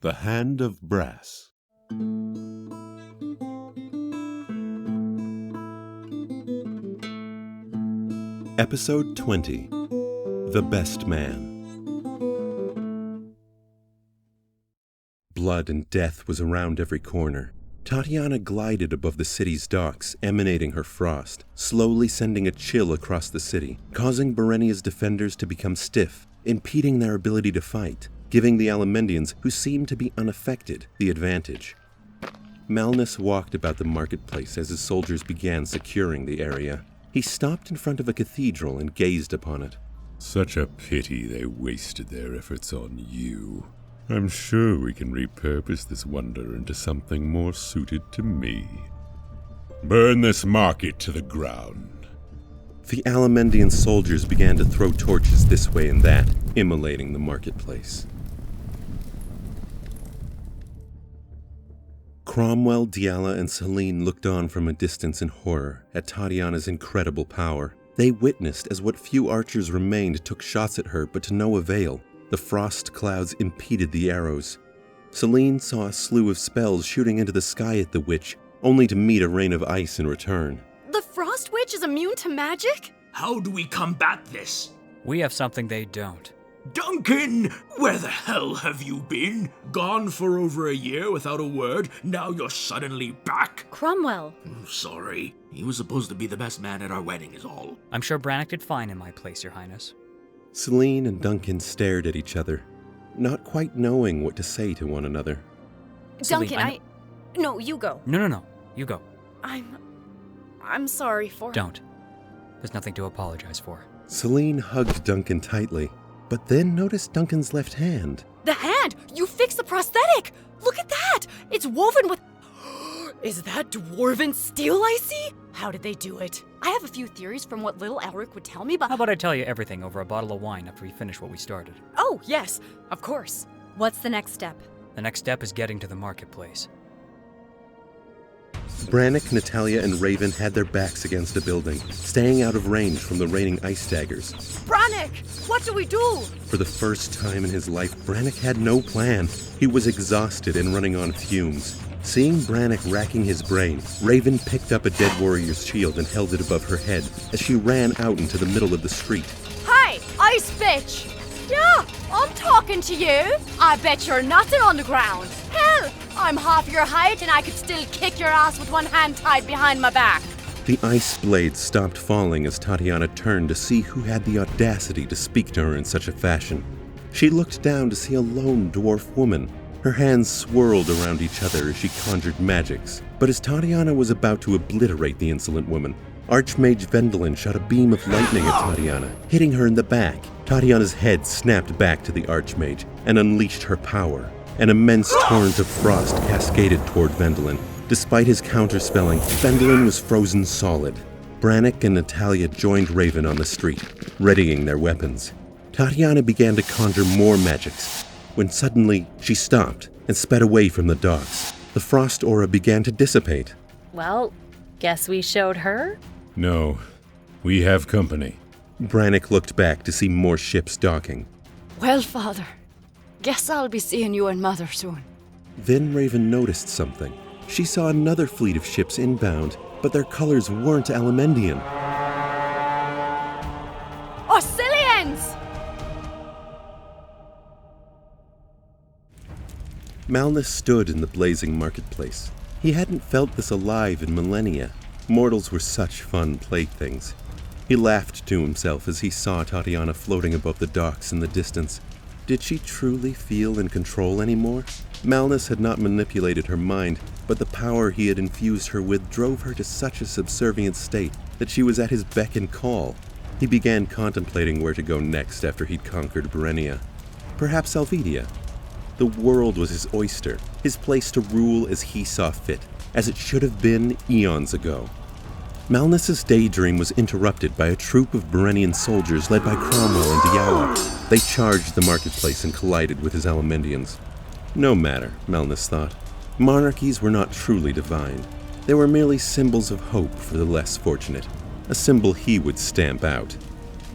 The Hand of Brass. Episode 20. The Bestman. Blood and death was around every corner. Tatiana glided above the city's docks, emanating her frost, slowly sending a chill across the city, causing Berenia's defenders to become stiff, impeding their ability to fight, giving the Alemendians, who seemed to be unaffected, the advantage. Malnus walked about the marketplace as his soldiers began securing the area. He stopped in front of a cathedral and gazed upon it. Such a pity they wasted their efforts on you. I'm sure we can repurpose this wonder into something more suited to me. Burn this market to the ground. The Alemendian soldiers began to throw torches this way and that, immolating the marketplace. Cromwell, Diala, and Celine looked on from a distance in horror at Tatiana's incredible power. They witnessed as what few archers remained took shots at her, but to no avail. The frost clouds impeded the arrows. Celine saw a slew of spells shooting into the sky at the witch, only to meet a rain of ice in return. The Frost Witch is immune to magic? How do we combat this? We have something they don't. Duncan, where the hell have you been? Gone for over a year without a word, now you're suddenly back? Cromwell. Sorry, he was supposed to be the best man at our wedding is all. I'm sure Brannock did fine in my place, Your Highness. Celine and Duncan stared at each other, not quite knowing what to say to one another. Duncan, No, you go. No, you go. I'm sorry for... Don't. There's nothing to apologize for. Celine hugged Duncan tightly, but then noticed Duncan's left hand. The hand! You fixed the prosthetic! Look at that! It's woven with... Is that dwarven steel I see? How did they do it? I have a few theories from what little Elric would tell me, but... How about I tell you everything over a bottle of wine after we finish what we started? Oh, yes, of course. What's the next step? The next step is getting to the marketplace. Brannock, Natalia, and Raven had their backs against a building, staying out of range from the raining ice daggers. Brannock! What do we do? For the first time in his life, Brannock had no plan. He was exhausted and running on fumes. Seeing Brannock racking his brain, Raven picked up a dead warrior's shield and held it above her head as she ran out into the middle of the street. Hey, ice bitch! Yeah, I'm talking to you. I bet you're nothing on the ground. Hell, I'm half your height and I could still kick your ass with one hand tied behind my back. The ice blades stopped falling as Tatiana turned to see who had the audacity to speak to her in such a fashion. She looked down to see a lone dwarf woman. Her hands swirled around each other as she conjured magics. But as Tatiana was about to obliterate the insolent woman, Archmage Vendelin shot a beam of lightning at Tatiana, hitting her in the back. Tatiana's head snapped back to the Archmage and unleashed her power. An immense torrent of frost cascaded toward Vendelin. Despite his counterspelling, Vendelin was frozen solid. Brannock and Natalia joined Raven on the street, readying their weapons. Tatiana began to conjure more magics, when suddenly she stopped and sped away from the docks. The frost aura began to dissipate. Well, guess we showed her? No, we have company. Brannock looked back to see more ships docking. Well, Father, guess I'll be seeing you and Mother soon. Then Raven noticed something. She saw another fleet of ships inbound, but their colors weren't Alemendian. Oscillians! Malnus stood in the blazing marketplace. He hadn't felt this alive in millennia. Mortals were such fun playthings. He laughed to himself as he saw Tatiana floating above the docks in the distance. Did she truly feel in control anymore? Malnus had not manipulated her mind, but the power he had infused her with drove her to such a subservient state that she was at his beck and call. He began contemplating where to go next after he'd conquered Berenia. Perhaps Elvidia. The world was his oyster, his place to rule as he saw fit, as it should have been eons ago. Malnus's daydream was interrupted by a troop of Berenian soldiers led by Cromwell and Diala. They charged the marketplace and collided with his Alemendians. No matter, Malnus thought. Monarchies were not truly divine. They were merely symbols of hope for the less fortunate, a symbol he would stamp out.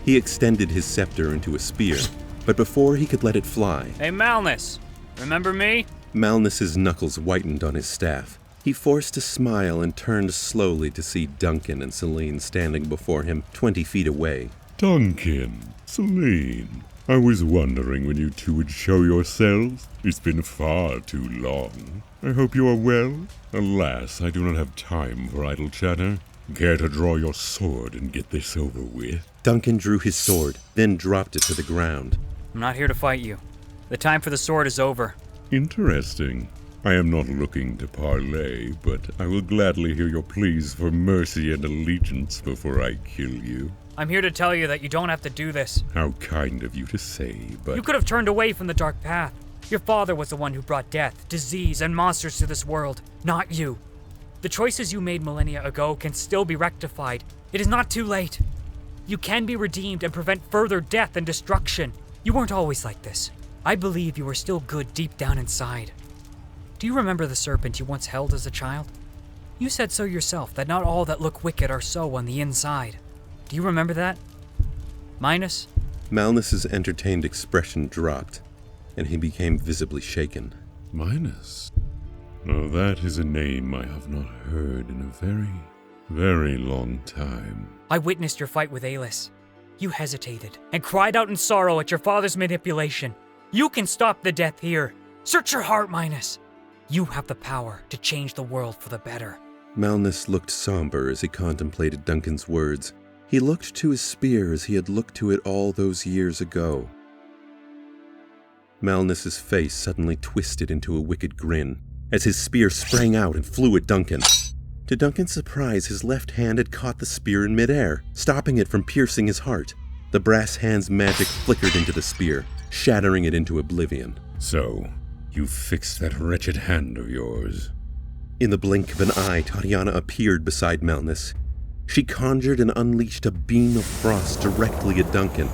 He extended his scepter into a spear, but before he could let it fly... Hey, Malnus! Remember me? Malnus's knuckles whitened on his staff. He forced a smile and turned slowly to see Duncan and Celine standing before him 20 feet away. Duncan, Celine, I was wondering when you two would show yourselves. It's been far too long. I hope you are well. Alas, I do not have time for idle chatter. Care to draw your sword and get this over with? Duncan drew his sword, then dropped it to the ground. I'm not here to fight you. The time for the sword is over. Interesting. I am not looking to parley, but I will gladly hear your pleas for mercy and allegiance before I kill you. I'm here to tell you that you don't have to do this. How kind of you to say, but... You could have turned away from the dark path. Your father was the one who brought death, disease, and monsters to this world, not you. The choices you made millennia ago can still be rectified. It is not too late. You can be redeemed and prevent further death and destruction. You weren't always like this. I believe you were still good deep down inside. Do you remember the serpent you once held as a child? You said so yourself, that not all that look wicked are so on the inside. Do you remember that? Minus? Malnus's entertained expression dropped, and he became visibly shaken. Minus? Oh, that is a name I have not heard in a very, very long time. I witnessed your fight with Alice. You hesitated and cried out in sorrow at your father's manipulation. You can stop the death here. Search your heart, Minus. You have the power to change the world for the better. Malnus looked somber as he contemplated Duncan's words. He looked to his spear as he had looked to it all those years ago. Malnus's face suddenly twisted into a wicked grin as his spear sprang out and flew at Duncan. To Duncan's surprise, his left hand had caught the spear in midair, stopping it from piercing his heart. The brass hand's magic flickered into the spear, shattering it into oblivion. So, you fixed that wretched hand of yours. In the blink of an eye, Tatiana appeared beside Malnus. She conjured and unleashed a beam of frost directly at Duncan.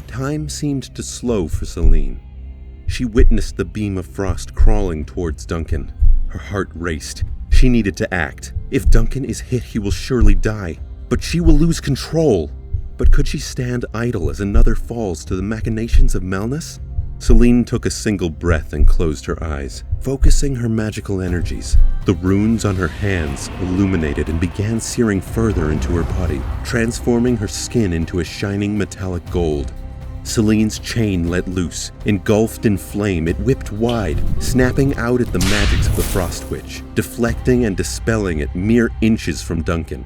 Time seemed to slow for Celine. She witnessed the beam of frost crawling towards Duncan. Her heart raced. She needed to act. If Duncan is hit, he will surely die. But she will lose control. But could she stand idle as another falls to the machinations of Malnus? Celine took a single breath and closed her eyes, focusing her magical energies. The runes on her hands illuminated and began searing further into her body, transforming her skin into a shining metallic gold. Celine's chain let loose. Engulfed in flame, it whipped wide, snapping out at the magics of the Frost Witch, deflecting and dispelling it mere inches from Duncan.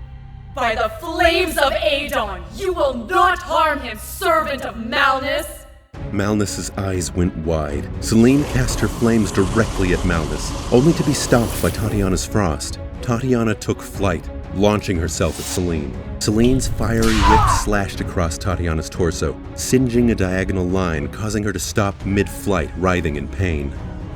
By the flames of Adon, you will not harm him, servant of Malnus! Malnus's eyes went wide. Celine cast her flames directly at Malnus, only to be stopped by Tatiana's frost. Tatiana took flight, launching herself at Celine. Celine's fiery whip slashed across Tatiana's torso, singeing a diagonal line, causing her to stop mid-flight, writhing in pain.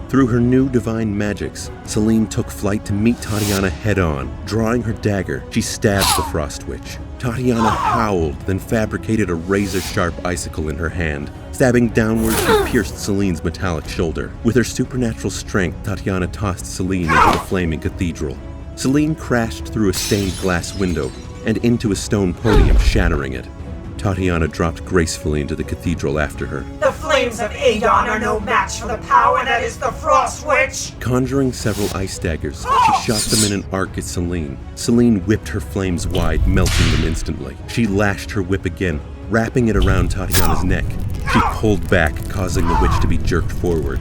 Through her new divine magics, Celine took flight to meet Tatiana head-on. Drawing her dagger, she stabbed the Frost Witch. Tatiana howled, then fabricated a razor-sharp icicle in her hand. Stabbing downward, she pierced Celine's metallic shoulder. With her supernatural strength, Tatiana tossed Celine into the flaming cathedral. Celine crashed through a stained glass window and into a stone podium, shattering it. Tatiana dropped gracefully into the cathedral after her. The flames of Adon are no match for the power that is the Frost Witch! Conjuring several ice daggers, she shot them in an arc at Celine. Celine whipped her flames wide, melting them instantly. She lashed her whip again, wrapping it around Tatiana's neck. She pulled back, causing the witch to be jerked forward.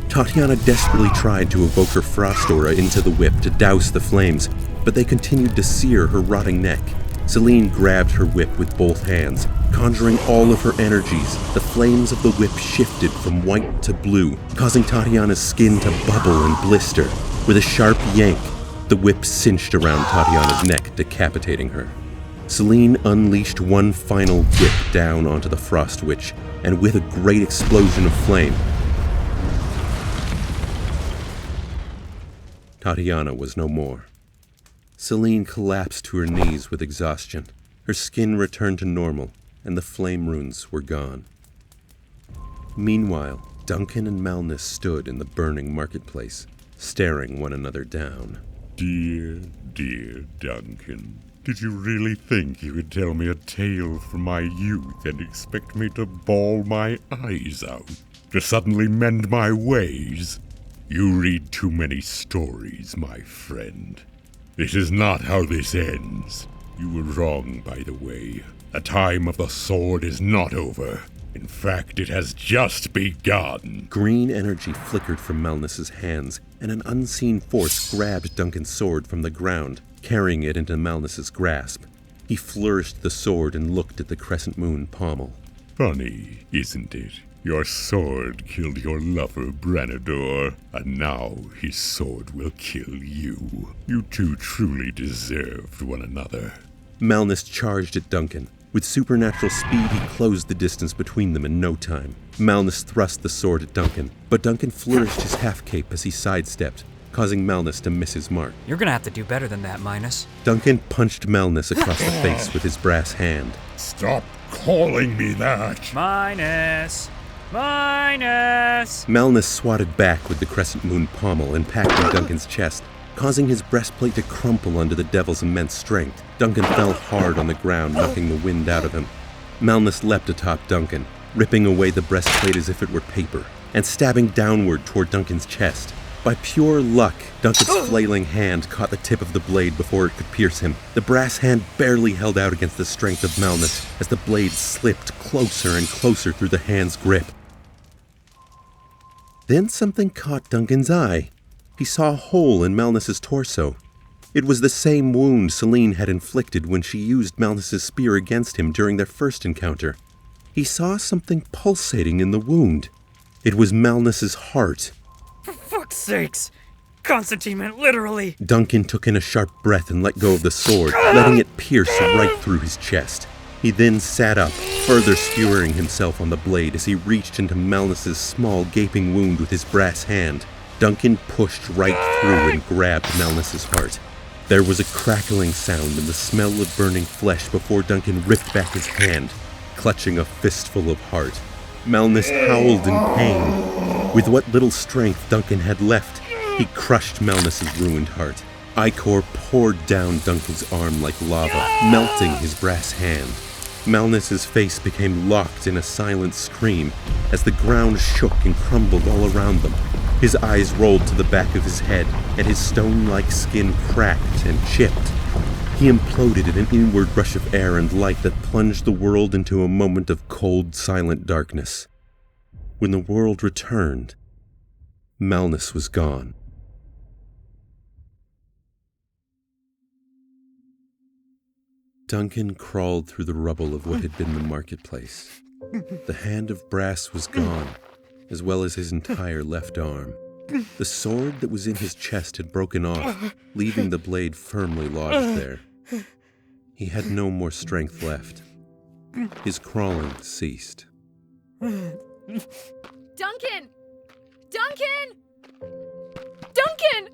Tatiana desperately tried to evoke her frost aura into the whip to douse the flames, but they continued to sear her rotting neck. Celine grabbed her whip with both hands, conjuring all of her energies. The flames of the whip shifted from white to blue, causing Tatiana's skin to bubble and blister. With a sharp yank, the whip cinched around Tatiana's neck, decapitating her. Celine unleashed one final whip down onto the Frost Witch, and with a great explosion of flame, Tatiana was no more. Celine collapsed to her knees with exhaustion. Her skin returned to normal, and the flame runes were gone. Meanwhile, Duncan and Malnus stood in the burning marketplace, staring one another down. Dear, dear Duncan, did you really think you could tell me a tale from my youth and expect me to bawl my eyes out? To suddenly mend my ways? You read too many stories, my friend. This is not how this ends. You were wrong, by the way. The time of the sword is not over. In fact, it has just begun. Green energy flickered from Malnus's hands, and an unseen force grabbed Duncan's sword from the ground, carrying it into Malnus's grasp. He flourished the sword and looked at the crescent moon pommel. Funny, isn't it? Your sword killed your lover, Branador, and now his sword will kill you. You two truly deserved one another. Malnus charged at Duncan. With supernatural speed, he closed the distance between them in no time. Malnus thrust the sword at Duncan, but Duncan flourished his half-cape as he sidestepped, causing Malnus to miss his mark. You're gonna have to do better than that, Minus. Duncan punched Malnus across the face with his brass hand. Stop calling me that! Minus! Minus! Malnus swatted back with the crescent moon pommel, impacting Duncan's chest, causing his breastplate to crumple under the devil's immense strength. Duncan fell hard on the ground, knocking the wind out of him. Malnus leapt atop Duncan, ripping away the breastplate as if it were paper, and stabbing downward toward Duncan's chest. By pure luck, Duncan's flailing hand caught the tip of the blade before it could pierce him. The brass hand barely held out against the strength of Malnus as the blade slipped closer and closer through the hand's grip. Then something caught Duncan's eye. He saw a hole in Malnus's torso. It was the same wound Celine had inflicted when she used Malnus's spear against him during their first encounter. He saw something pulsating in the wound. It was Malnus's heart. For fuck's sakes! Constantine meant literally! Duncan took in a sharp breath and let go of the sword, letting it pierce right through his chest. He then sat up, further skewering himself on the blade as he reached into Malnus's small gaping wound with his brass hand. Duncan pushed right through and grabbed Malnus's heart. There was a crackling sound and the smell of burning flesh before Duncan ripped back his hand, clutching a fistful of heart. Malnus howled in pain. With what little strength Duncan had left, he crushed Malnus's ruined heart. Ichor poured down Duncan's arm like lava, melting his brass hand. Malnus's face became locked in a silent scream as the ground shook and crumbled all around them. His eyes rolled to the back of his head, and his stone-like skin cracked and chipped. He imploded in an inward rush of air and light that plunged the world into a moment of cold, silent darkness. When the world returned, Malnus was gone. Duncan crawled through the rubble of what had been the marketplace. The hand of brass was gone, as well as his entire left arm. The sword that was in his chest had broken off, leaving the blade firmly lodged there. He had no more strength left. His crawling ceased. Duncan! Duncan! Duncan!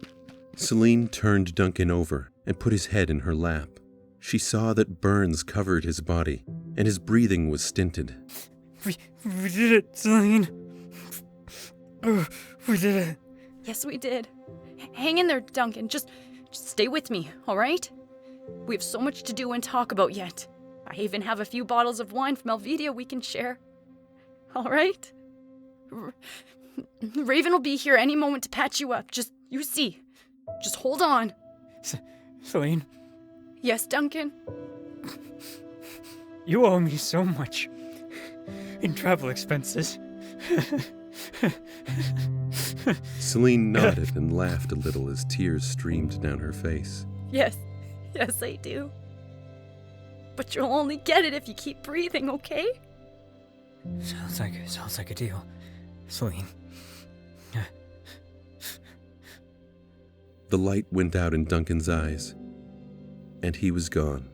Celine turned Duncan over and put his head in her lap. She saw that burns covered his body, and his breathing was stinted. We did it, Celine. We did it. Yes, we did. Hang in there, Duncan. Just stay with me, all right? We have so much to do and talk about yet. I even have a few bottles of wine from Helvetia we can share. All right? Raven will be here any moment to patch you up. You see. Just hold on. Celine? Yes, Duncan? You owe me so much. In travel expenses. Celine nodded and laughed a little as tears streamed down her face. Yes, I do. But you'll only get it if you keep breathing, okay? Sounds like a deal, Celine. The light went out in Duncan's eyes, and he was gone.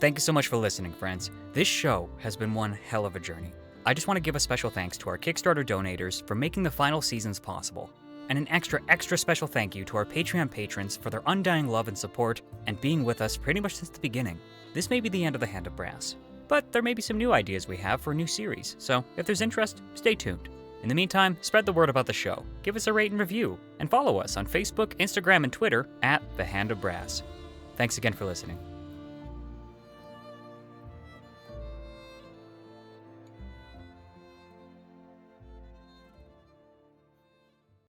Thank you so much for listening, friends. This show has been one hell of a journey. I just want to give a special thanks to our Kickstarter donators for making the final seasons possible. and an extra special thank you to our Patreon patrons for their undying love and support and being with us pretty much since the beginning. This may be the end of the Hand of Brass, but there may be some new ideas we have for a new series, so if there's interest, stay tuned. In the meantime, spread the word about the show, give us a rate and review, and follow us on Facebook, Instagram, and Twitter at The Hand of Brass. Thanks again for listening.